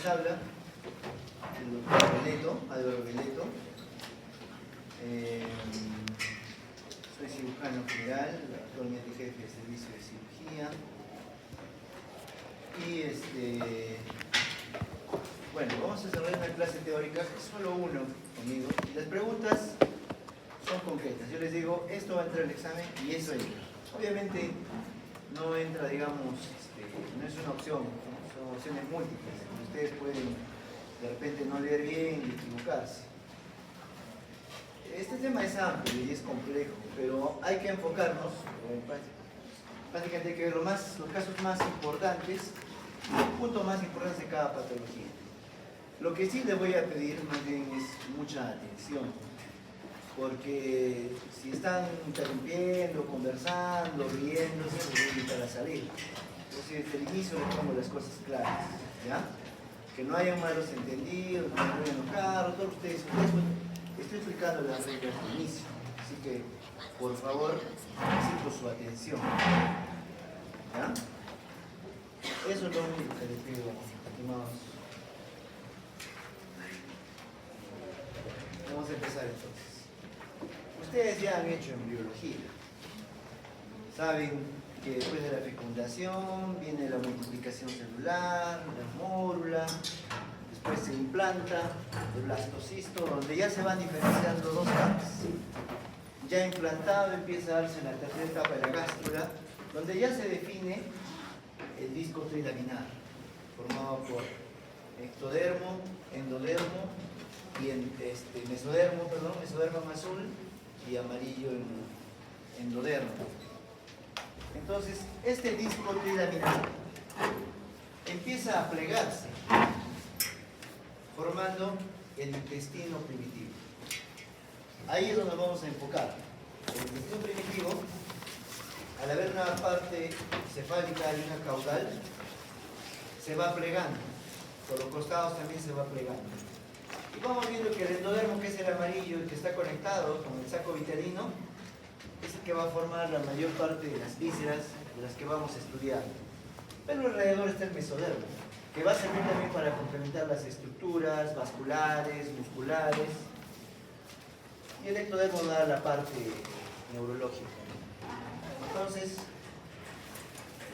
les habla el doctor Veleto, Álvaro Veleto. Soy cirujano general, actualmente jefe de servicio de cirugía. Y bueno, vamos a desarrollar una clase teórica, solo uno conmigo, y las preguntas son concretas. Yo les digo, esto va a entrar al examen y eso entra. Obviamente no entra, digamos, no es una opción, ¿no? Son opciones múltiples. Ustedes pueden de repente no leer bien y equivocarse. Este tema es amplio y es complejo, pero hay que enfocarnos, prácticamente hay que ver los casos más importantes, los puntos más importantes de cada patología. Lo que sí les voy a pedir más bien es mucha atención, porque si están interrumpiendo, conversando, riéndose, les voy a invitar a salir. Entonces, desde el inicio les pongo las cosas claras, ¿ya? Que no haya malos entendidos, no se vayan a enojar, todos ustedes, estoy explicando las reglas del inicio, así que, por favor, necesito su atención, ¿ya? Eso es lo único que les pido, estimados. Vamos a empezar entonces. Ustedes ya han hecho embriología. Saben que después de la fecundación viene la multiplicación celular, la mórula, después se implanta el blastocisto, donde ya se van diferenciando dos capas. Ya implantado empieza a darse la tercera etapa de la gástrula, donde ya se define el disco trilaminar, formado por ectodermo, endodermo y mesodermo en azul y amarillo en endodermo. Entonces, este disco trilaminar empieza a plegarse, formando el intestino primitivo. Ahí es donde vamos a enfocar. El intestino primitivo, al haber una parte cefálica y una caudal, se va plegando. Por los costados también se va plegando. Y vamos viendo que el endodermo, que es el amarillo y que está conectado con el saco vitelino, es el que va a formar la mayor parte de las vísceras de las que vamos a estudiar. Pero alrededor está el mesodermo, que va a servir también para complementar las estructuras vasculares, musculares. Y el ectodermo da la parte neurológica. Entonces,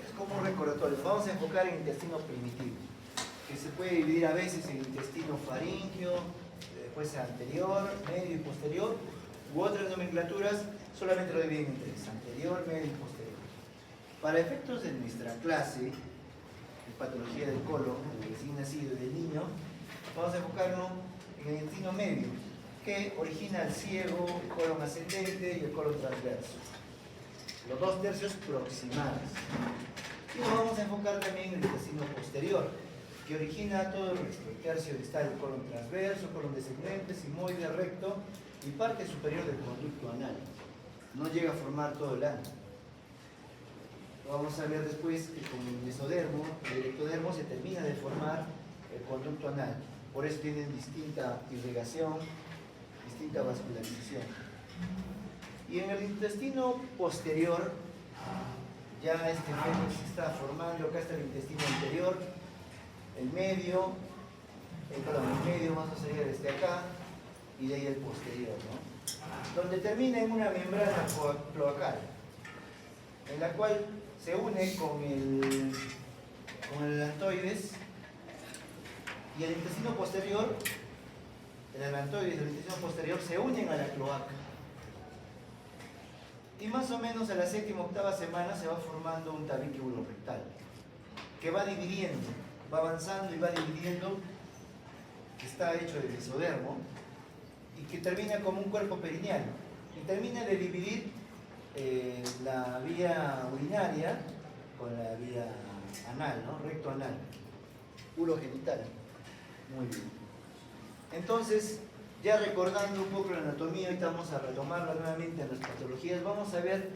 es como un recordatorio. Vamos a enfocar en el intestino primitivo, que se puede dividir a veces en intestino faríngeo, después anterior, medio y posterior, u otras nomenclaturas solamente lo dividen en tres: anterior, medio y posterior. Para efectos de nuestra clase de patología del colon, del recién nacido y del niño, vamos a enfocarnos en el intestino medio, que origina el ciego, el colon ascendente y el colon transverso. Los dos tercios proximales. Y nos vamos a enfocar también en el intestino posterior, que origina todo el tercio distal del colon transverso, colon descendente, sigmoide, recto y parte superior del conducto anal. No llega a formar todo el ano. Vamos a ver después que con el mesodermo y el ectodermo se termina de formar el conducto anal. Por eso tienen distinta irrigación, distinta vascularización. Y en el intestino posterior, ya este fénix se está formando. Acá está el intestino anterior, el medio, el medio más o menos desde acá, y de ahí el posterior, ¿no? Donde termina en una membrana cloacal, en la cual se une con el alantoides, y el intestino posterior, el alantoides y el intestino posterior se unen a la cloaca. Y más o menos a la séptima, octava semana se va formando un tabique urorectal, que va dividiendo, va avanzando y va dividiendo, que está hecho de mesodermo, y que termina como un cuerpo perineal, y termina de dividir la vía urinaria con la vía anal, ¿no? Recto anal, urogenital. Muy bien. Entonces, ya recordando un poco la anatomía, ahorita vamos a retomarla nuevamente en las patologías. Vamos a ver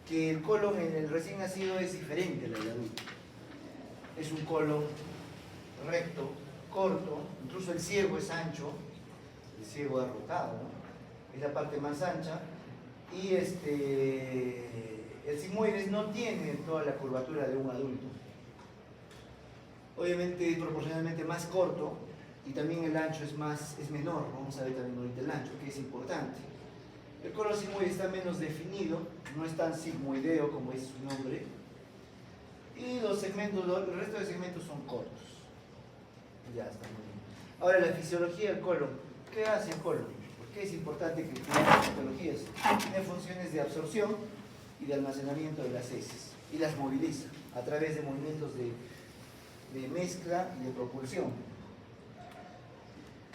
que el colon en el recién nacido es diferente al del adulto. Es un colon recto, corto, incluso el ciego es ancho, el ciego arrotado, ¿no? Es la parte más ancha, y el sigmoides no tiene toda la curvatura de un adulto. obviamente es proporcionalmente más corto y también el ancho es menor. Vamos a ver también ahorita el ancho, que es importante. El colon sigmoide está menos definido, no es tan sigmoideo como es su nombre, y los segmentos, el resto de segmentos son cortos. Ya está muy bien. Ahora, la fisiología del colon. ¿Qué hace el colon? ¿Por qué es importante que estudiemos fisiologías? Tiene funciones de absorción y de almacenamiento de las heces, y las moviliza a través de movimientos de mezcla y de propulsión.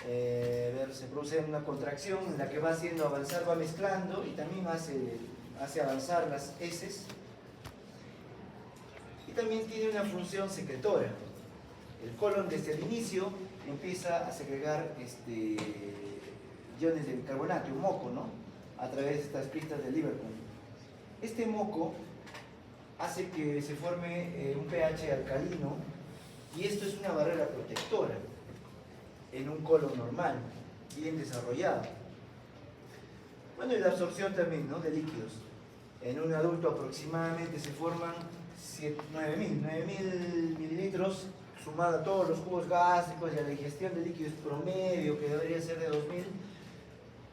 Se produce una contracción en la que va haciendo avanzar, va mezclando y también hace avanzar las heces, y también tiene una función secretora. El colon desde el inicio empieza a segregar iones de bicarbonato, un moco, ¿no? A través de estas pistas de Liverpool. Este moco hace que se forme un pH alcalino, y esto es una barrera protectora en un colon normal, bien desarrollado. Bueno, y la absorción también, ¿no?, de líquidos. En un adulto aproximadamente se forman 9.000 mililitros, sumado a todos los jugos gástricos y a la digestión de líquidos promedio, que debería ser de 2.000.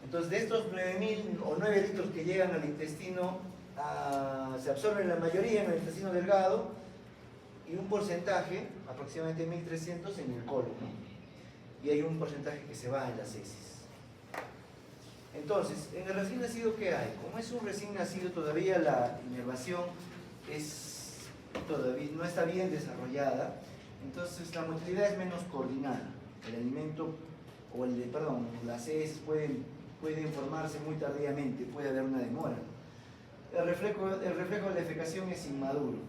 Entonces, de estos 9.000 o 9 litros que llegan al intestino, se absorben la mayoría en el intestino delgado, y un porcentaje, aproximadamente 1.300, en el colon, ¿no? Y hay un porcentaje que se va en las heces. Entonces, en el recién nacido, ¿qué hay? Como es un recién nacido, todavía la inervación todavía no está bien desarrollada, entonces la motilidad es menos coordinada. El alimento, las heces pueden formarse muy tardíamente, puede haber una demora. El reflejo de la defecación es inmaduro.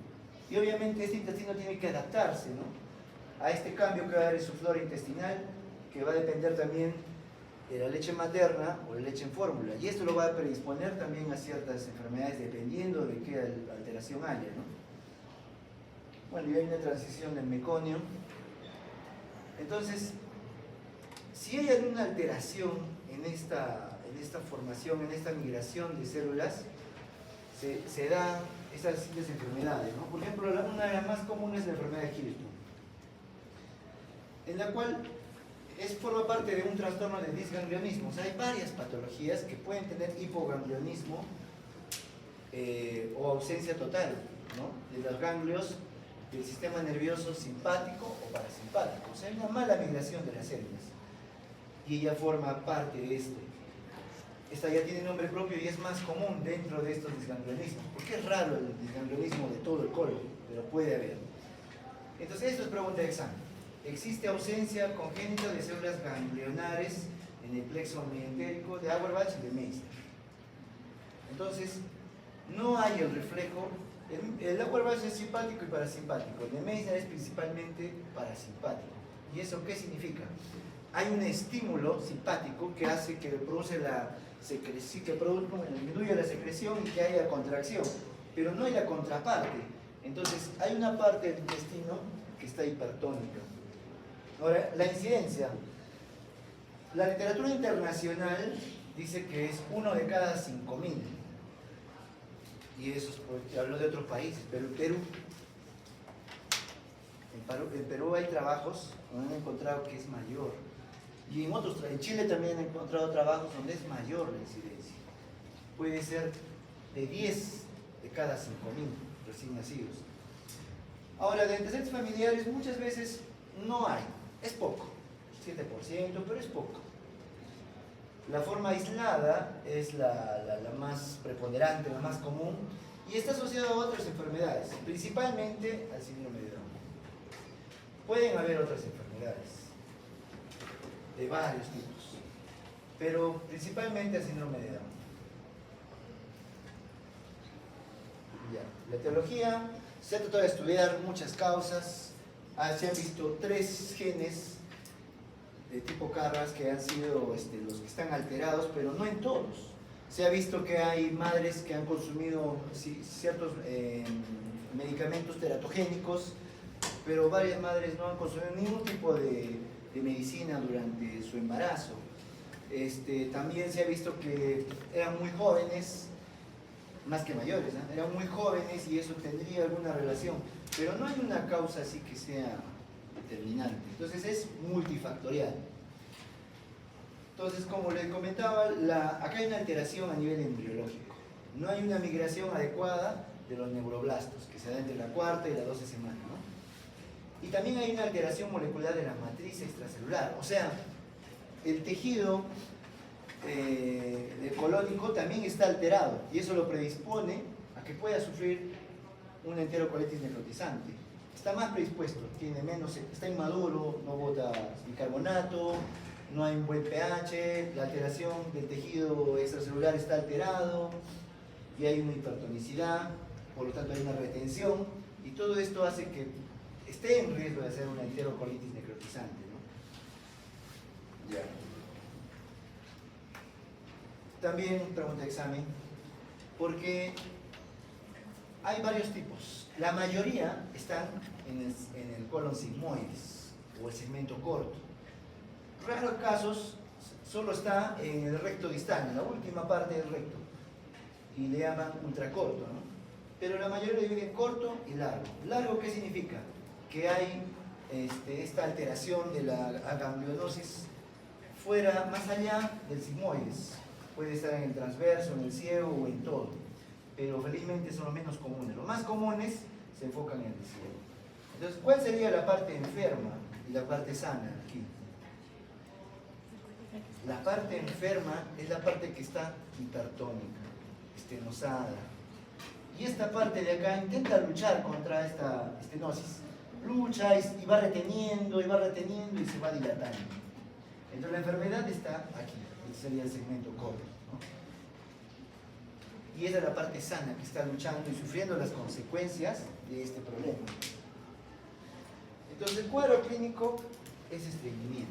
Y obviamente este intestino tiene que adaptarse, ¿no?, a este cambio que va a haber en su flora intestinal, que va a depender también de la leche materna o la leche en fórmula. Y esto lo va a predisponer también a ciertas enfermedades dependiendo de qué alteración haya, ¿no? Bueno, y hay una transición del meconio. Entonces, si hay alguna alteración en esta formación, en esta migración de células, se dan estas distintas enfermedades, ¿no? Por ejemplo, una de las más comunes es la enfermedad de Hilton, en la cual forma parte de un trastorno de disganglionismo. O sea, hay varias patologías que pueden tener hipoganglionismo o ausencia total, ¿no?, de los ganglios del sistema nervioso simpático o parasimpático. O sea, hay una mala migración de las células, y ella forma parte de esto. Esta ya tiene nombre propio y es más común dentro de estos disganglionismos, porque es raro el disganglionismo de todo el colon, pero puede haber. Entonces, esto es pregunta de examen. ¿Existe ausencia congénita de células ganglionares en el plexo medientérico de Auerbach y de Meissner? Entonces, no hay el reflejo. El Auerbach es simpático y parasimpático, el de Meissner es principalmente parasimpático. ¿Y eso qué significa? Hay un estímulo simpático que hace que produce disminuye la secreción y que haya contracción, pero no hay la contraparte. Entonces, hay una parte del intestino que está hipertónica. Ahora, la incidencia. La literatura internacional dice que es 1 de cada 5.000. Y eso es porque hablo de otros países, pero en Perú hay trabajos donde han encontrado que es mayor. Y en Chile también han encontrado trabajos donde es mayor la incidencia. Puede ser de 10 de cada 5.000 recién nacidos. Ahora, de antecedentes familiares muchas veces no hay. Es poco, 7%, pero es poco. La forma aislada es la más preponderante, la más común, y está asociada a otras enfermedades, principalmente al síndrome de Down. Pueden haber otras enfermedades de varios tipos, pero principalmente al síndrome de Down. Ya. La etiología, se ha tratado de estudiar muchas causas. Se han visto 3 genes de tipo Carras que han sido los que están alterados, pero no en todos. Se ha visto que hay madres que han consumido ciertos medicamentos teratogénicos, pero varias madres no han consumido ningún tipo de medicina durante su embarazo. También se ha visto que eran muy jóvenes, más que mayores, ¿no? Eran muy jóvenes y eso tendría alguna relación, pero no hay una causa así que sea determinante. Entonces es multifactorial. Entonces, como les comentaba, acá hay una alteración a nivel embriológico. No hay una migración adecuada de los neuroblastos, que se da entre la cuarta y la 12 semana, ¿no? Y también hay una alteración molecular de la matriz extracelular. O sea, el tejido colónico también está alterado y eso lo predispone a que pueda sufrir una enterocolitis necrotizante. Está más predispuesto, tiene menos, está inmaduro, no bota bicarbonato, no hay un buen pH, la alteración del tejido extracelular está alterado y hay una hipertonicidad, por lo tanto hay una retención y todo esto hace que esté en riesgo de hacer una enterocolitis necrotizante, ¿no? Ya. También pregunta de examen, porque hay varios tipos. La mayoría están en el colon sigmoides o el segmento corto. Raros casos solo está en el recto distal, en la última parte del recto, y le llaman ultracorto, ¿no? Pero la mayoría lo divide en corto y largo. ¿Largo qué significa? Que hay esta alteración de la aganglionosis fuera, más allá del sigmoides. Puede estar en el transverso, en el ciego o en todo, pero felizmente son los menos comunes. Los más comunes se enfocan en el ciego. Entonces, ¿cuál sería la parte enferma y la parte sana aquí? La parte enferma es la parte que está hipertónica, estenosada. Y esta parte de acá intenta luchar contra esta estenosis. Lucha y va reteniendo y se va dilatando. Entonces la enfermedad está aquí. Este sería el segmento corto, ¿no? Y esa es la parte sana que está luchando y sufriendo las consecuencias de este problema. Entonces el cuadro clínico es estreñimiento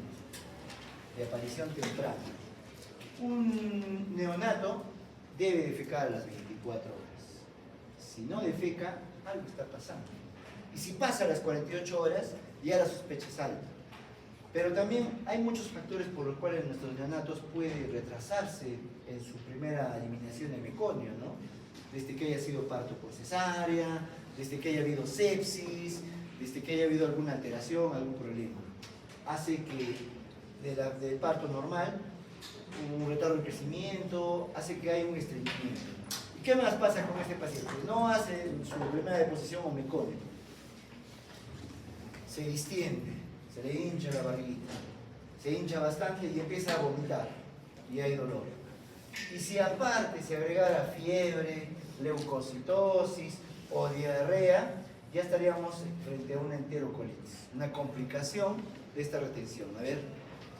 de aparición temprana. Un neonato debe defecar a las 24 horas. Si no defeca, algo está pasando. Y si pasa a las 48 horas, ya la sospecha es alta. Pero también hay muchos factores por los cuales nuestros neonatos pueden retrasarse en su primera eliminación de meconio, ¿no? Desde que haya sido parto por cesárea, desde que haya habido sepsis, desde que haya habido alguna alteración, algún problema. Hace que del parto normal, un retardo de crecimiento, hace que haya un estreñimiento. ¿Y qué más pasa con este paciente? No hace su primera deposición o meconio. Se distiende, se le hincha la barriguita, se hincha bastante y empieza a vomitar y hay dolor. Y si aparte se agregara fiebre, leucocitosis o diarrea, ya estaríamos frente a una enterocolitis, una complicación de esta retención. A ver,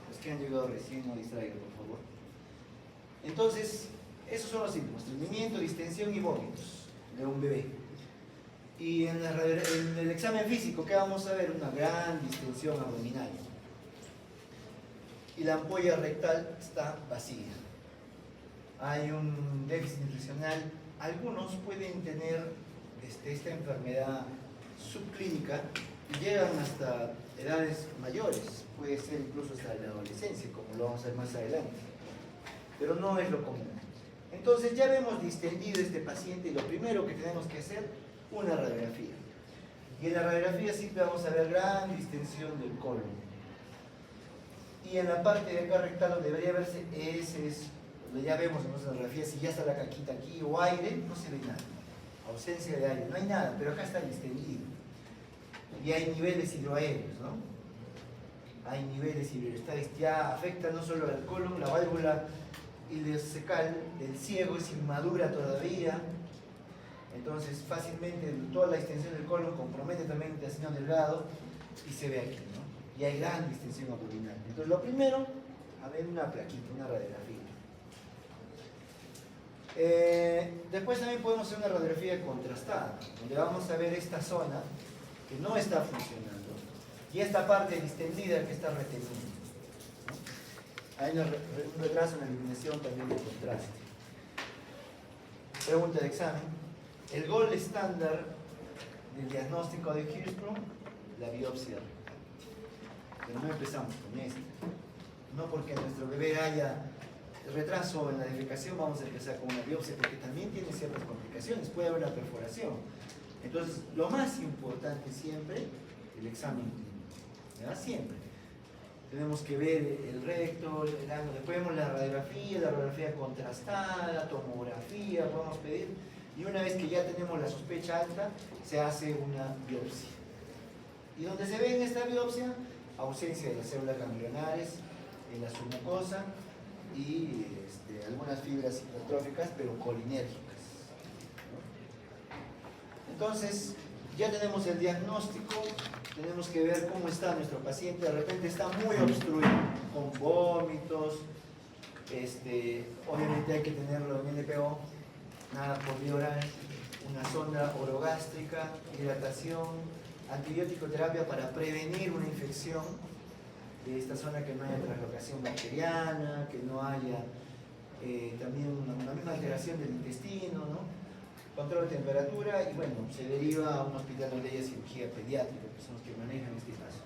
los que han llegado recién, no distraigan, por favor. Entonces, esos son los síntomas: estreñimiento, distensión y vómitos de un bebé. Y en el examen físico, ¿qué vamos a ver? Una gran distensión abdominal. Y la ampolla rectal está vacía. Hay un déficit nutricional. Algunos pueden tener esta enfermedad subclínica y llegan hasta edades mayores. Puede ser incluso hasta la adolescencia, como lo vamos a ver más adelante. Pero no es lo común. Entonces ya vemos distendido este paciente y lo primero que tenemos que hacer, una radiografía. Y en la radiografía siempre vamos a ver gran distensión del colon. Y en la parte de acá rectal donde debería verse heces, donde ya vemos en nuestra radiografía si ya está la caquita aquí o aire, no se ve nada. Ausencia de aire, no hay nada, pero acá está distendido. Y hay niveles hidroaéreos, ¿no? Hay niveles hidroaéreos, ya afecta no solo al colon, la válvula ileocecal del ciego es inmadura todavía. Entonces fácilmente toda la extensión del colon compromete también el intestino delgado y se ve aquí, ¿no? Y hay gran distensión abdominal. Entonces lo primero, a ver una plaquita, una radiografía. Después también podemos hacer una radiografía contrastada, donde vamos a ver esta zona que no está funcionando y esta parte distendida que está reteniendo, ¿no? Hay un retraso en la eliminación también de contraste. Pregunta de examen. El gold estándar del diagnóstico de Hirschsprung, la biopsia rectal. Pero no empezamos con esto. No porque nuestro bebé haya retraso en la defecación vamos a empezar con una biopsia, porque también tiene ciertas complicaciones, puede haber una perforación. Entonces, lo más importante siempre, el examen clínico. ¿ya? Siempre. Tenemos que ver el recto, el ángulo, después vemos la radiografía contrastada, tomografía, podemos pedir, y una vez que ya tenemos la sospecha alta, se hace una biopsia. Y donde se ve en esta biopsia, ausencia de las células ganglionares en la submucosa y algunas fibras hipertróficas, pero colinérgicas, ¿no? Entonces, ya tenemos el diagnóstico, tenemos que ver cómo está nuestro paciente. De repente está muy obstruido, con vómitos, obviamente hay que tenerlo en NPO, nada por vía oral, una sonda orogástrica, hidratación, antibiótico terapia para prevenir una infección de esta zona, que no haya translocación bacteriana, que no haya también una misma alteración del intestino, ¿no? Control de temperatura, y bueno, se deriva a un hospital donde haya cirugía pediátrica, que son los que manejan este caso.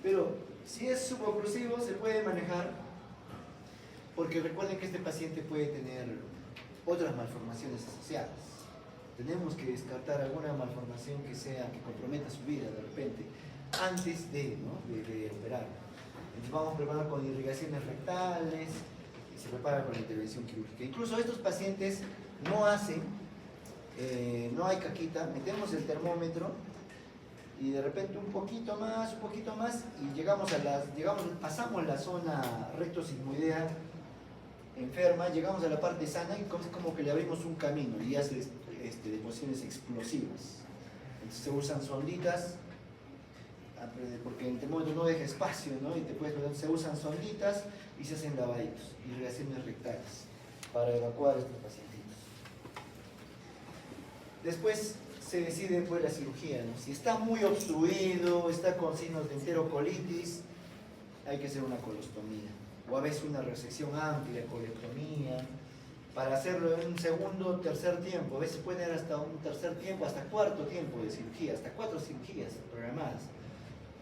Pero si es suboclusivo, se puede manejar, porque recuerden que este paciente puede tener otras malformaciones asociadas. Tenemos que descartar alguna malformación que comprometa su vida de repente, antes de operar. Entonces vamos a preparar con irrigaciones rectales, y se prepara con la intervención quirúrgica. Incluso estos pacientes no hay caquita, metemos el termómetro y de repente un poquito más, y pasamos la zona rectosigmoidea enferma, llegamos a la parte sana y como que le abrimos un camino y hace deposiciones explosivas. Entonces se usan sonditas, porque el termómetro no deja espacio, ¿no? Se usan sonditas y se hacen lavaditos, irrigaciones rectales, para evacuar a estos pacientitos. Después se decide la cirugía, ¿no? Si está muy obstruido, está con signos de enterocolitis, hay que hacer una colostomía, o a veces una resección amplia, colectomía, para hacerlo en un segundo, tercer tiempo. A veces puede haber hasta un tercer tiempo, hasta cuarto tiempo de cirugía, hasta 4 cirugías programadas.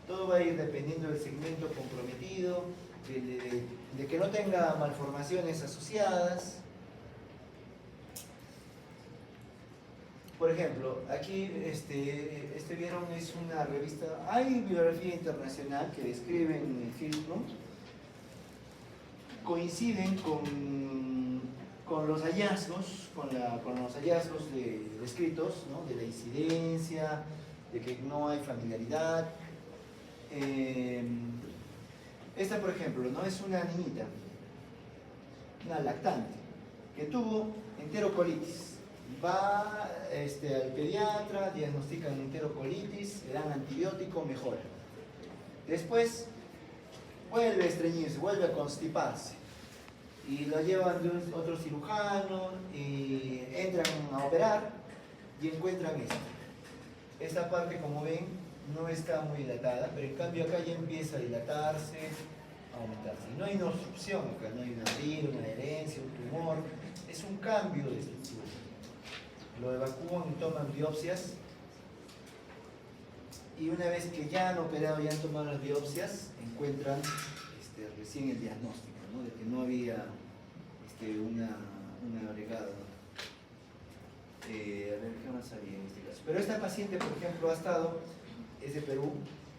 Todo va a ir dependiendo del segmento comprometido, de que no tenga malformaciones asociadas. Por ejemplo, aquí vieron, es una revista, hay bibliografía internacional que describen el Hirschsprung, coinciden con los hallazgos, descritos, ¿no? De la incidencia, de que no hay familiaridad. Esta, por ejemplo, ¿no? Es una niñita, una lactante, que tuvo enterocolitis. Va al pediatra, diagnostican enterocolitis, le dan antibiótico, mejora. Después vuelve a estreñirse, vuelve a constiparse. Y lo llevan de otro cirujano y entran a operar y encuentran esto. Esta parte, como ven, no está muy dilatada, pero en cambio acá ya empieza a dilatarse, a aumentarse. No hay una obstrucción acá, no hay una herida, una adherencia, un tumor, es un cambio de estructura. Lo evacúan y toman biopsias, y una vez que ya han operado, ya han tomado las biopsias, encuentran recién el diagnóstico, ¿no? De que no había una agregada. A ver, ¿qué más había en este caso? Pero esta paciente, por ejemplo, es de Perú,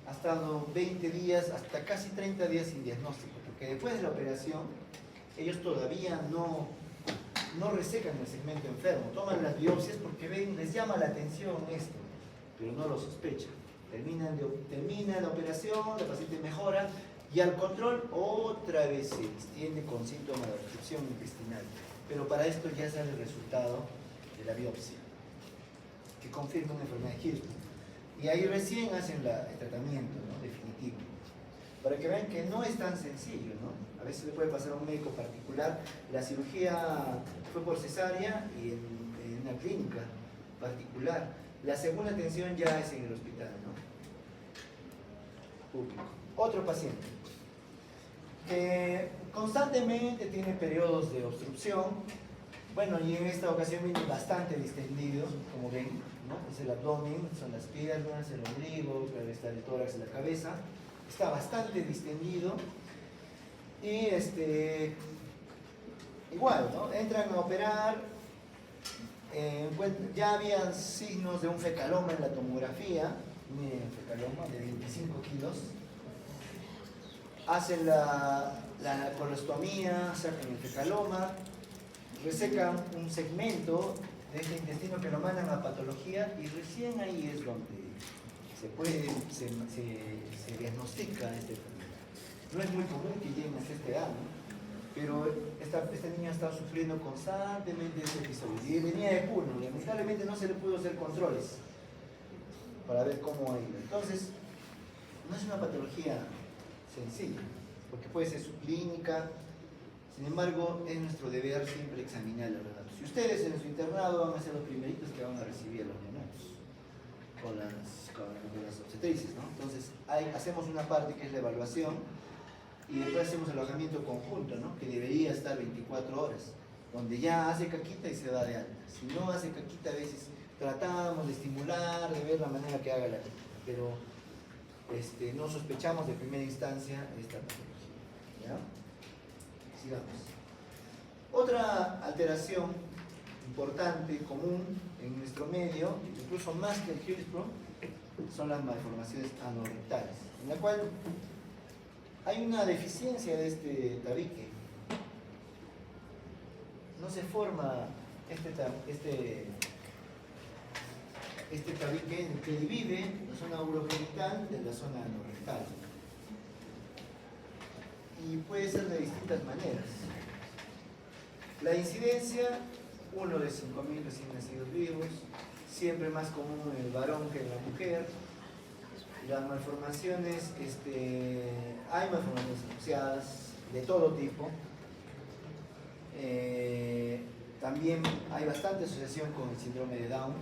ha estado 20 días, hasta casi 30 días sin diagnóstico, porque después de la operación, ellos todavía no resecan el segmento enfermo, toman las biopsias porque les llama la atención esto, pero no lo sospechan. Termina la operación, la paciente mejora, y al control otra vez se extiende con síntomas de obstrucción intestinal. Pero para esto ya sale el resultado de la biopsia, que confirma una enfermedad de Hirschsprung. Y ahí recién hacen el tratamiento, ¿no? Definitivo. Para que vean que no es tan sencillo, ¿no? A veces le puede pasar a un médico particular. La cirugía fue por cesárea y en una clínica particular. La segunda atención ya es en el hospital, ¿no? Público. Otro paciente que constantemente tiene periodos de obstrucción. Bueno, y en esta ocasión viene bastante distendido, como ven, ¿no? Es el abdomen, son las piernas, el ombligo, está el tórax y la cabeza. Está bastante distendido y igual, ¿no? Entran a operar, ya habían signos de un fecaloma en la tomografía. Miren, el fecaloma de 25 kilos, hacen la colostomía, sacan el fecaloma, resecan un segmento de este intestino que lo mandan a patología y recién ahí es donde se diagnostica esta enfermedad. No es muy común que lleguen hasta esta edad, ¿no? Pero este niño ha estado sufriendo constantemente este episodio y venía de cuna. Lamentablemente no se le pudo hacer controles para ver cómo ha ido. Entonces, no es una patología sencilla, porque puede ser subclínica. Sin embargo, es nuestro deber siempre examinar a los neonatos. Si ustedes en su internado van a ser los primeritos que van a recibir a los neonatos con las obstetrices, ¿no? Entonces, hacemos una parte que es la evaluación y después hacemos el alojamiento conjunto, ¿no? Que debería estar 24 horas, donde ya hace caquita y se va de alta. Si no hace caquita, a veces tratamos de estimular, de ver la manera que haga la caquita, pero no sospechamos de primera instancia esta patología. ¿Ya? Sigamos. Otra alteración importante, común en nuestro medio, incluso más que el Hirschsprung, son las malformaciones anorrectales, en la cual hay una deficiencia de este tabique. No se forma este tabique en el que divide la zona urogenital de la zona anorrectal. Y puede ser de distintas maneras. La incidencia, 1 de 5.000 recién nacidos vivos, siempre más común en el varón que en la mujer. Las malformaciones, hay malformaciones asociadas de todo tipo. También hay bastante asociación con el síndrome de Down.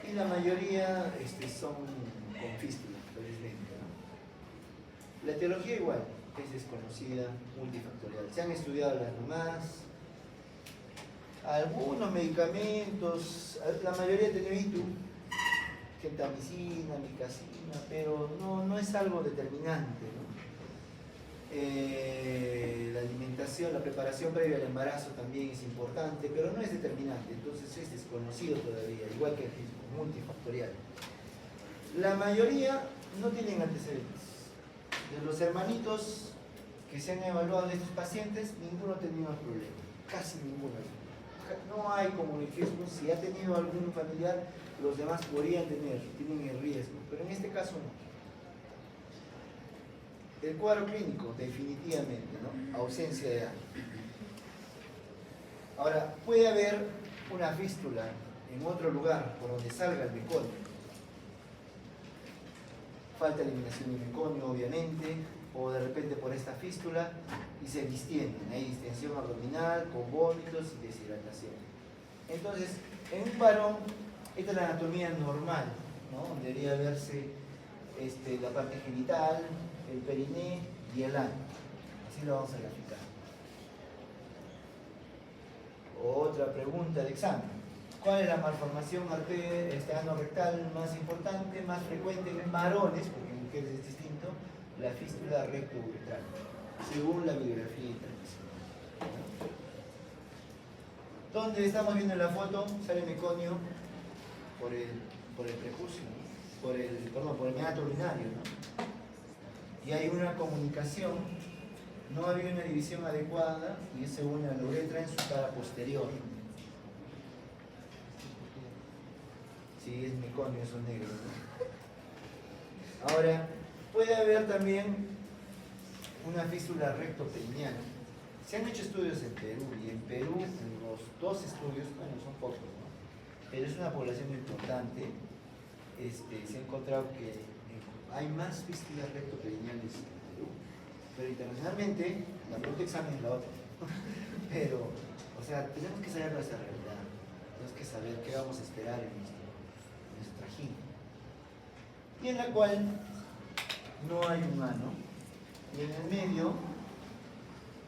Y la mayoría son con fístula, felizmente, ¿no? La etiología igual, es desconocida, multifactorial. Se han estudiado las nomás, algunos medicamentos, la mayoría tiene ITU, gentamicina, micacina, pero no es algo determinante, ¿no? La alimentación, la preparación previa al embarazo también es importante, pero no es determinante, entonces es desconocido todavía, igual que el risco multifactorial. La mayoría no tienen antecedentes. De los hermanitos que se han evaluado en estos pacientes, ninguno ha tenido problema, casi ninguno. No hay como en el Hirschsprung, si ha tenido algún familiar, los demás podrían tienen el riesgo, pero en este caso no. El cuadro clínico, definitivamente, ¿no? Ausencia de algo. Ahora, puede haber una fístula en otro lugar por donde salga el meconio. Falta eliminación del meconio, obviamente, o de repente por esta fístula y se distienden. Hay distensión abdominal con vómitos y deshidratación. Entonces, en un varón, esta es la anatomía normal, ¿no? Debería verse la parte genital, el periné y el ano. Así lo vamos a graficar. Otra pregunta de examen. ¿Cuál es la malformación anorrectal más importante, más frecuente en varones, porque en mujeres es distinto? La fístula recto-uretral, según la bibliografía internacional. Donde estamos viendo en la foto, sale meconio por el prepucio, ¿no? por el meato urinario, ¿no? Y hay una comunicación, no había una división adecuada y se une a la uretra en su cara posterior. Sí, es meconio, son negros, ¿no? Ahora, puede haber también una fístula rectoperineal. Se han hecho estudios en Perú, y en Perú, en los 2 estudios, bueno, son pocos, ¿no? Pero es una población importante. Se ha encontrado que hay más fístulas rectoperineales en Perú. Pero internacionalmente, la pregunta examen es la otra. Pero, o sea, tenemos que saber nuestra realidad. Tenemos que saber qué vamos a esperar en nuestro trajín. Y en la cual no hay un ano. Y en el medio,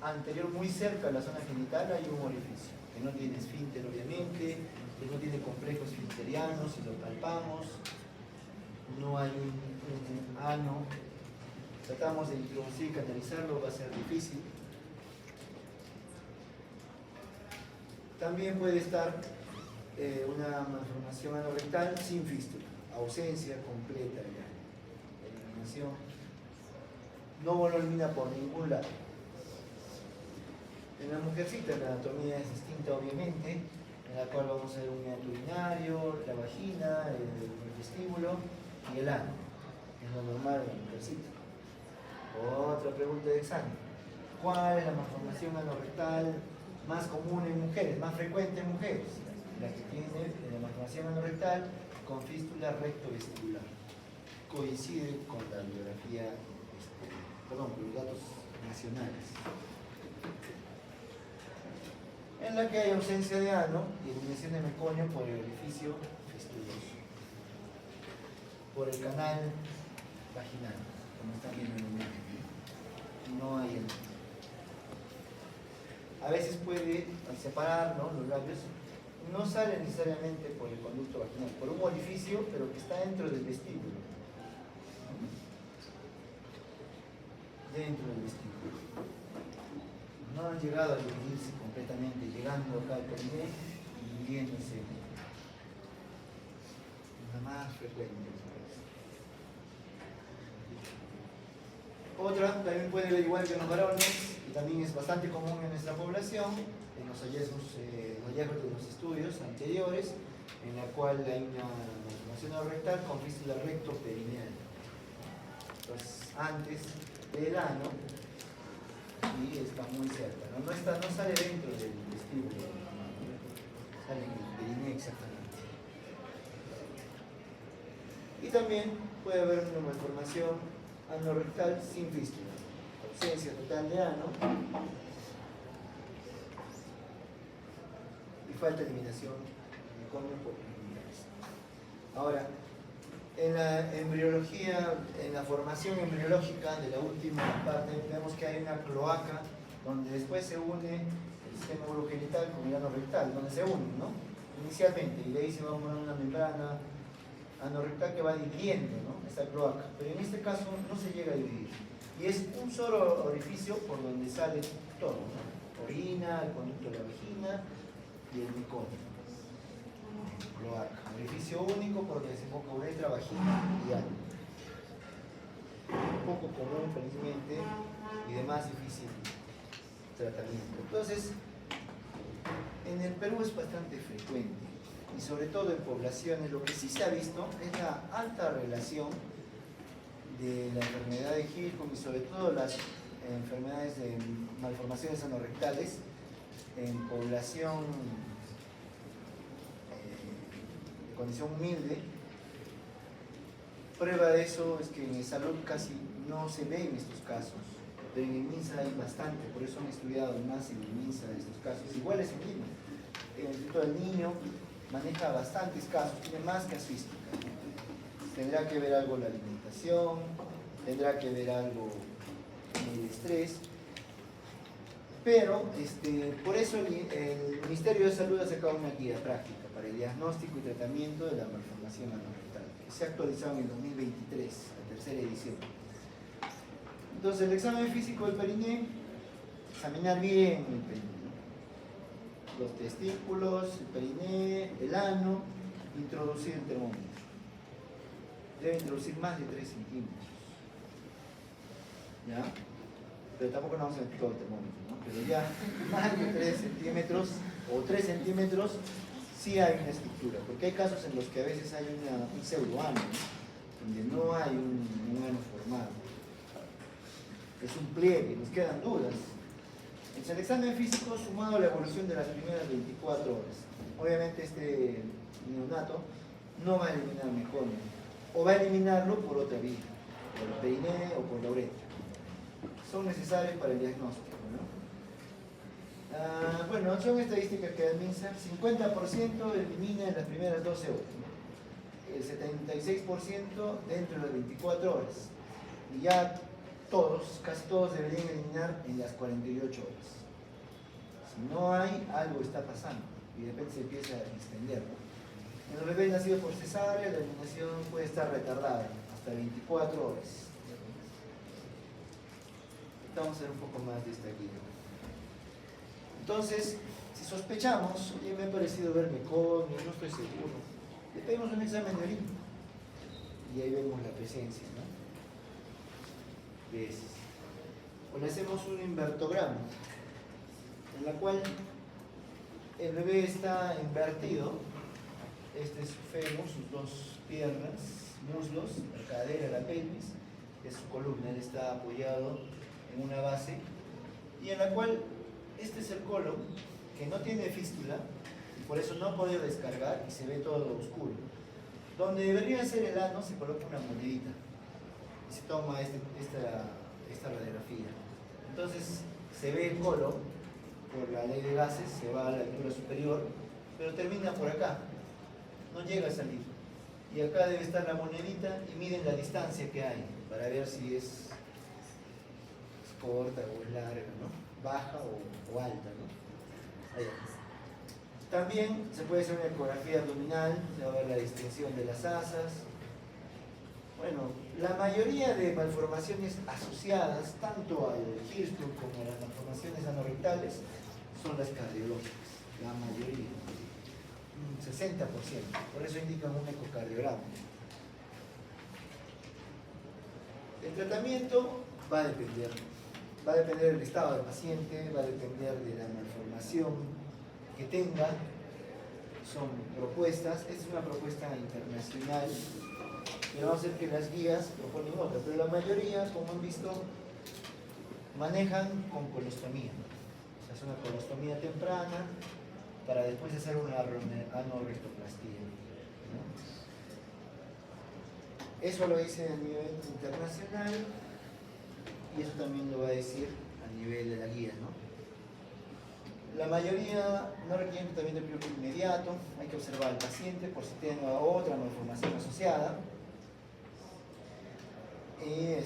anterior, muy cerca a la zona genital, hay un orificio. Que no tiene esfínter, obviamente, que no tiene complejos esfinterianos, si lo palpamos. No hay un ano. Tratamos de introducir y canalizarlo, va a ser difícil. También puede estar una malformación anorrectal sin fístula, ausencia completa ya. malformación no lo elimina por ningún lado. En la mujercita la anatomía es distinta obviamente, en la cual vamos a ver un meandro urinario, la vagina, el vestíbulo y el ano. Es lo normal en la mujercita. Otra pregunta de examen. ¿Cuál es la malformación anorrectal más común en mujeres, más frecuente en mujeres? La que tiene la malformación anorrectal con fístula rectovestibular. Coincide con la biografía, con los datos nacionales. En la que hay ausencia de ano y eliminación de meconio por el orificio fistuloso, por el canal vaginal, como están viendo en el imagen. No hay ano. A veces puede, al separar, ¿no?, los labios, no sale necesariamente por el conducto vaginal, por un orificio, pero que está dentro del vestíbulo. Dentro del vestíbulo. No han llegado a dividirse completamente, llegando acá al periné y dividiéndose. La más frecuente. Otra también puede ver igual que en los varones, y también es bastante común en nuestra población, en los hallazgos de los estudios anteriores, en la cual hay una malformación anorrectal con fístula recto-perineal. Entonces, antes del ano, y está muy cerca, ¿no? No sale dentro del vestíbulo, sale en el periné exactamente. Y también puede haber una malformación anorrectal sin fístula, ausencia total de ano y falta de eliminación de meconio por primigeniales. Ahora, en la embriología, en la formación embriológica de la última parte, vemos que hay una cloaca donde después se une el sistema urogenital con el ano rectal, donde se unen, ¿no?, inicialmente, y de ahí se va a unir una membrana anorrectal que va dividiendo, ¿no?, esta cloaca, pero en este caso no se llega a dividir, y es un solo orificio por donde sale todo, ¿no?, orina, el conducto de la vagina y el meconio. Cloaca, orificio único por donde desemboca uretra, vagina y ano. Un poco común, felizmente, y de más difícil tratamiento. Entonces, en el Perú es bastante frecuente, y sobre todo en poblaciones. Lo que sí se ha visto es la alta relación de la enfermedad de Hillhoff y sobre todo las enfermedades de malformaciones anorrectales en población de condición humilde. Prueba de eso es que en salud casi no se ve en estos casos, pero en el MINSA hay bastante, por eso han estudiado más en el MINSA de estos casos. Igual es en Lima. El Instituto del Niño maneja bastantes casos, tiene más casuística. Tendrá que ver algo la alimentación, tendrá que ver algo el estrés, pero por eso el Ministerio de Salud ha sacado una guía práctica para el diagnóstico y tratamiento de la malformación anorrectal, que se ha actualizado en el 2023, la tercera edición. Entonces, el examen físico del periné, examinar bien el periné, ¿no?, los testículos, el periné, el ano, introducir el termómetro. Debe introducir más de 3 centímetros. ¿Ya? Pero tampoco no vamos a meter todo el termómetro, ¿no? Pero ya más de 3 centímetros o 3 centímetros sí hay una estructura, porque hay casos en los que a veces hay un pseudoano, ¿no?, donde no hay un ano formado. Es un pliegue, nos quedan dudas. Entonces, el examen físico sumado a la evolución de las primeras 24 horas. Obviamente este neonato no va a eliminar meconio, o va a eliminarlo por otra vía, por el periné o por la uretra. Son necesarios para el diagnóstico, ¿no? Bueno, son estadísticas que da el MINSA. 50% elimina en las primeras 12 horas, ¿no?, el 76% dentro de las 24 horas, y ya casi todos deberían eliminar en las 48 horas. Si no hay, algo está pasando y de repente se empieza a extender, ¿no? En los bebés nacidos por cesárea, la eliminación puede estar retardada hasta 24 horas. Vamos a ver un poco más de esta guía. Entonces, si sospechamos, oye, me ha parecido ver meconio, no estoy seguro, le pedimos un examen de orina y ahí vemos la presencia, ¿no? veces. O le hacemos un invertograma, en la cual el bebé está invertido. Este es su fémur, sus dos piernas, muslos, la cadera, la pelvis, es su columna. Él está apoyado en una base, y en la cual este es el colon, que no tiene fístula, y por eso no ha podido descargar y se ve todo oscuro. Donde debería ser el ano se coloca una monedita y se toma esta radiografía. Entonces se ve el colon por la ley de gases, se va a la altura superior, pero termina por acá, no llega a salir. Y acá debe estar la monedita y miden la distancia que hay para ver si es corta o es larga, ¿no? Baja o alta, ¿no? Ahí. También se puede hacer una ecografía abdominal, se va a ver la distensión de las asas. Bueno, la mayoría de malformaciones asociadas tanto al Hirschsprung como a las malformaciones anorrectales son las cardiológicas, la mayoría, un 60%, por eso indican un ecocardiograma. El tratamiento va a depender del estado del paciente, va a depender de la malformación que tenga. Son propuestas, esta es una propuesta internacional, pero vamos a ver que las guías proponen otra, pero la mayoría, como han visto, manejan con colostomía. O sea, es una colostomía temprana para después hacer una anorrectoplastía, ¿no? Eso lo dice a nivel internacional y eso también lo va a decir a nivel de la guía, ¿no? La mayoría no requieren tratamiento quirúrgico inmediato, hay que observar al paciente por si tiene otra malformación asociada. Y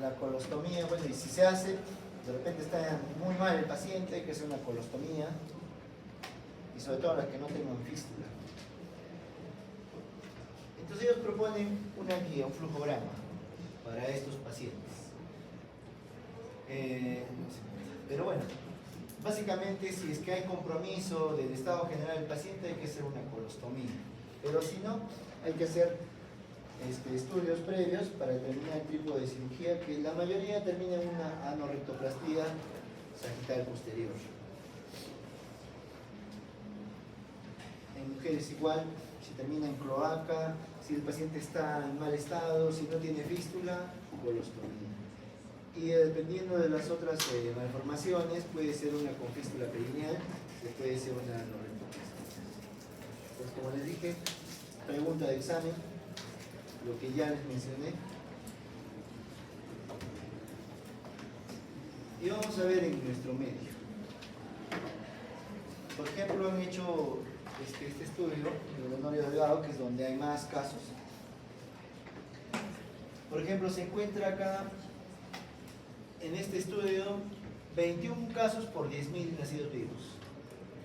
la colostomía, bueno, y si se hace, de repente está muy mal el paciente, hay que hacer una colostomía, y sobre todo las que no tengan fístula. Entonces ellos proponen una guía, un flujograma para estos pacientes. Pero bueno, básicamente si es que hay compromiso del estado general del paciente hay que hacer una colostomía, pero si no, hay que hacer estudios previos para determinar el tipo de cirugía, que la mayoría termina en una anorrectoplastía sagital posterior. En mujeres igual, si termina en cloaca, si el paciente está en mal estado, si no tiene fístula, colostomía. Y dependiendo de las otras malformaciones, puede ser una con fístula perineal, puede ser una anorrectoplastía. Pues como les dije, pregunta de examen, lo que ya les mencioné. Y vamos a ver en nuestro medio. Por ejemplo, han hecho este estudio en el Honorio Delgado, que es donde hay más casos. Por ejemplo, se encuentra acá en este estudio 21 casos por 10.000 nacidos vivos,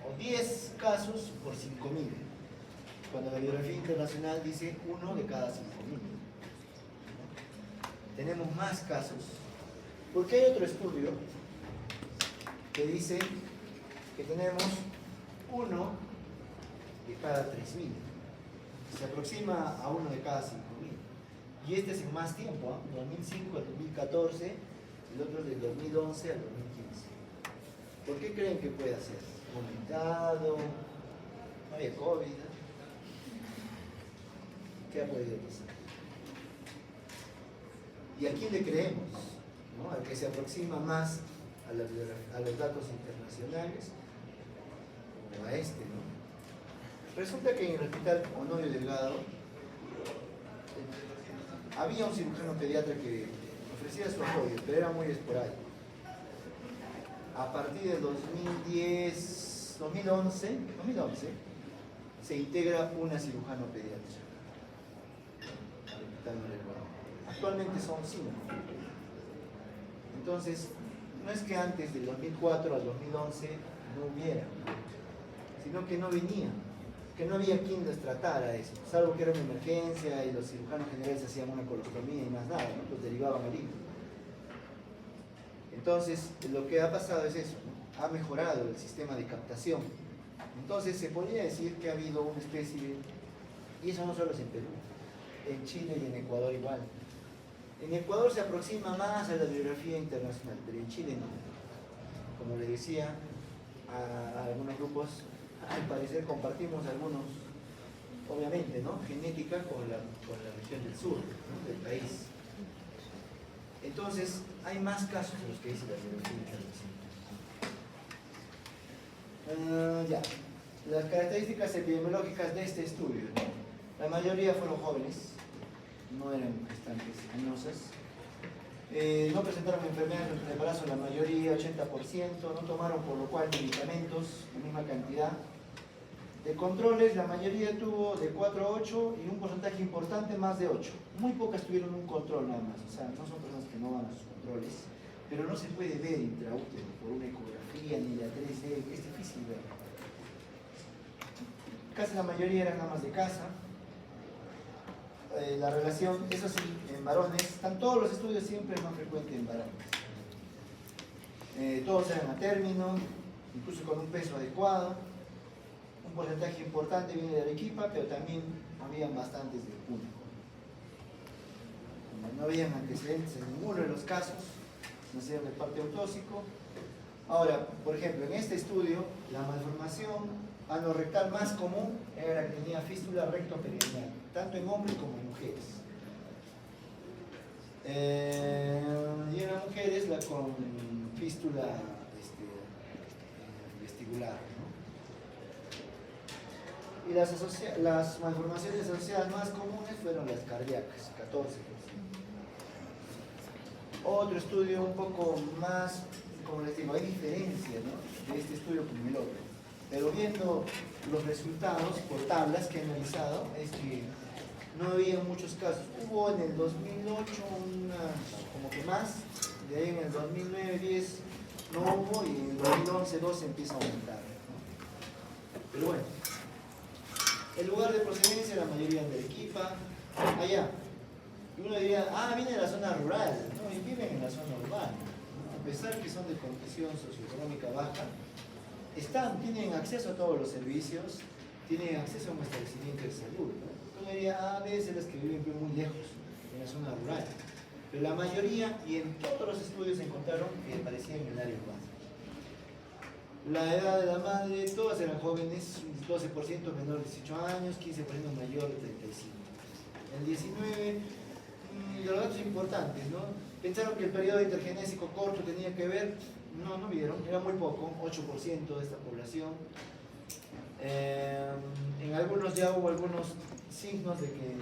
o 10 casos por 5.000, cuando la biografía internacional dice 1 de cada 5.000. Tenemos más casos, porque hay otro estudio que dice que tenemos 1 de cada 3.000, se aproxima a 1 de cada 5.000, y este es en más tiempo, ¿eh? 2005 al 2014, el otro es del 2011 al 2015. ¿Por qué creen que puede ser? ¿Aumentado? ¿No había COVID? ¿Qué ha podido pasar? ¿Y a quién le creemos? ¿No? Al que se aproxima más a los datos internacionales, o a ¿no? Resulta que en el hospital Honorio Delgado había un cirujano pediatra que ofrecía su apoyo, pero era muy esporádico. A partir de 2011, se integra una cirujano pediatra al hospital Honorio Delgado. Actualmente son 5. Entonces, no es que antes del 2004 al 2011 no hubiera, sino que no venía, que no había quien les tratara eso, salvo que era una emergencia y los cirujanos generales hacían una colostomía y más nada, ¿no? Los derivaban al hígado. Entonces, lo que ha pasado es eso, ¿no? Ha mejorado el sistema de captación. Entonces, se podría decir que ha habido una especie de... Y eso no solo es en Perú, en Chile y en Ecuador igual. En Ecuador se aproxima más a la bibliografía internacional, pero en Chile no. Como les decía, a algunos grupos, al parecer compartimos algunos, obviamente, ¿no? Genética con la región del sur, ¿no? Del país. Entonces, hay más casos en los que dice la bibliografía internacional. Ya, las características epidemiológicas de este estudio, ¿no? La mayoría fueron jóvenes, no eran gestantes añosas. No presentaron enfermedades durante el embarazo, la mayoría, 80%, no tomaron por lo cual medicamentos, la misma cantidad. De controles, la mayoría tuvo de 4 a 8 y un porcentaje importante más de 8. Muy pocas tuvieron un control nada más, o sea, no son personas que no van a sus controles, pero no se puede ver intraútero por una ecografía ni la 3D, es difícil ver. Casi la mayoría eran amas de casa. La relación, eso sí, en varones, están todos los estudios siempre más frecuentes en varones. Todos eran a término, incluso con un peso adecuado. Un porcentaje importante viene de Arequipa, pero también habían bastantes de Puno. No habían antecedentes en ninguno de los casos, nacieron de parte autóxico. Ahora, por ejemplo, en este estudio, la malformación anorrectal más común era la que tenía fístula rectoperineal, tanto en hombres como en mujeres. Y en las mujeres la con fístula vestibular, ¿no? Y las malformaciones asociadas más comunes fueron las cardíacas, 14%. Otro estudio un poco más, como les digo, hay diferencia, ¿no?, de este estudio con el otro. Pero viendo los resultados por tablas que he analizado, es que no había muchos casos. Hubo en el 2008 como que más, de ahí en el 2009-10 no hubo y en el 2011-12 empieza a aumentar, ¿no? Pero bueno, el lugar de procedencia, la mayoría de Arequipa, allá. Y uno diría, viene de la zona rural, ¿no? Y viven en la zona urbana, ¿no? A pesar que son de condición socioeconómica baja, tienen acceso a todos los servicios, tienen acceso a un establecimiento de salud, ¿no? Uno diría, a veces las que viven muy lejos, en la zona rural. Pero la mayoría, y en todos los estudios se encontraron que aparecían en el área urbana. La edad de la madre, todas eran jóvenes, 12% menor de 18 años, 15% mayor de 35. El 19, de los datos importantes, ¿no? Pensaron que el periodo intergenésico corto tenía que ver, no vieron, era muy poco, 8% de esta población. En algunos ya hubo algunos signos de que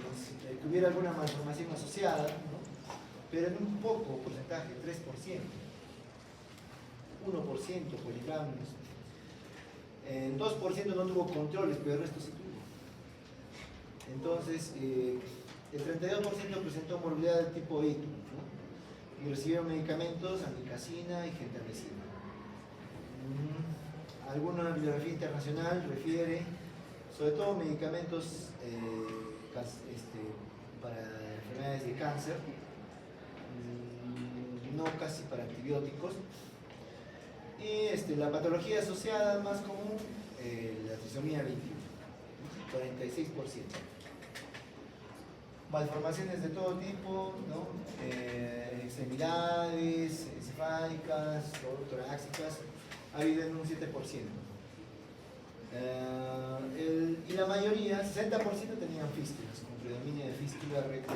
tuviera alguna malformación asociada, ¿no? Pero en un poco porcentaje, 3%. 1% poligamios. El 2% no tuvo controles, pero el resto sí tuvo. Entonces, el 32% presentó morbilidad del tipo ITU, ¿no? Y recibieron medicamentos, anticacina y gentamicina. Alguna bibliografía internacional refiere, sobre todo medicamentos para enfermedades de cáncer, no casi para antibióticos. Y la patología asociada más común, la trisomía 21, 46%. Malformaciones de todo tipo, ¿no? Extremidades, encefálicas, torácicas, ha habido en un 7%. Y la mayoría, 60%, tenían fístulas, con predominio de fístula recta.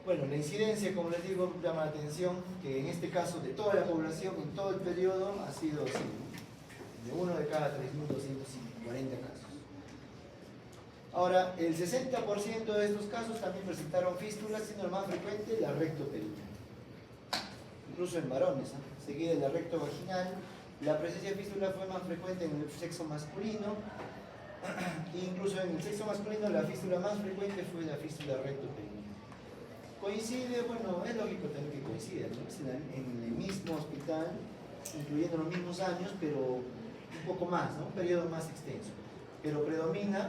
Bueno, la incidencia, como les digo, llama la atención que en este caso de toda la población en todo el periodo ha sido así, ¿no? De 1 de cada 3.240 casos. Ahora, el 60% de estos casos también presentaron fístulas, siendo el más frecuente la rectoperineal. Incluso en varones, ¿eh? Seguida de la rectovaginal, la presencia de fístula fue más frecuente en el sexo masculino. Incluso en el sexo masculino la fístula más frecuente fue la fístula rectoperineal. Coincide, bueno, es lógico también que coincida, ¿no? En el mismo hospital, incluyendo los mismos años, pero un poco más, ¿no? Un periodo más extenso. Pero predomina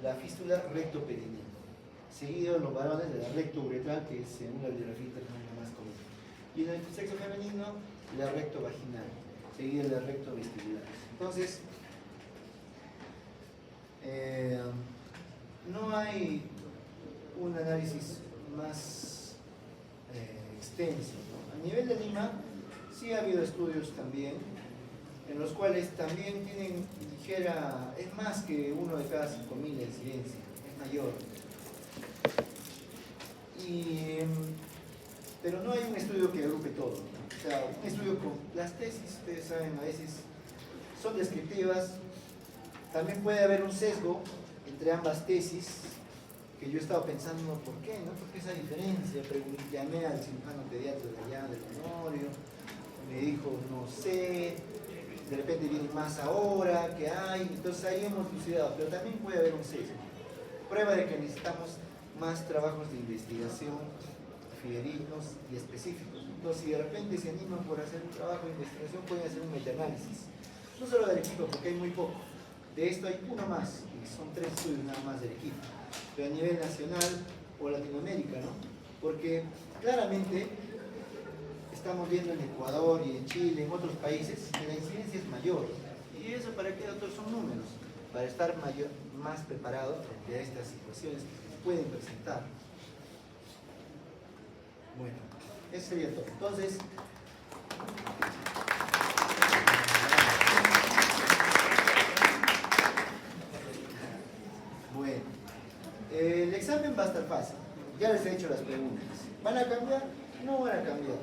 la fístula rectoperineal, seguido en los varones de la rectouretral, que es según la bibliografía internacional más común. Y en el sexo femenino, la rectovaginal, seguido de la rectovestibular. Entonces, no hay un análisis más extenso, ¿no? A nivel de Lima, sí ha habido estudios también, en los cuales también tienen ligera, es más que 1 de cada 5.000 de incidencia, es mayor. Pero no hay un estudio que agrupe todo, ¿no? O sea, un estudio con las tesis, ustedes saben, a veces son descriptivas, también puede haber un sesgo entre ambas tesis, que yo he estado pensando, ¿por qué? ¿No? ¿Por qué esa diferencia? Llamé al cirujano pediatra de allá del Honorio, me dijo, no sé, de repente viene más ahora, ¿qué hay? Entonces ahí hemos lucidado, pero también puede haber un sesgo. Prueba de que necesitamos más trabajos de investigación fidedignos y específicos. Entonces, si de repente se animan por hacer un trabajo de investigación, pueden hacer un metaanálisis. No solo del equipo, porque hay muy poco. De esto hay uno más, y son 3 estudios nada más del equipo. Pero a nivel nacional o Latinoamérica, ¿no? Porque claramente estamos viendo en Ecuador y en Chile, en otros países, que la incidencia es mayor. ¿Y eso para qué, doctor? Son números. Para estar más preparados frente a estas situaciones que pueden presentar. Bueno, eso sería todo. Entonces, bueno, el examen va a estar fácil. Ya les he hecho las preguntas. ¿Van a cambiar? No van a cambiar.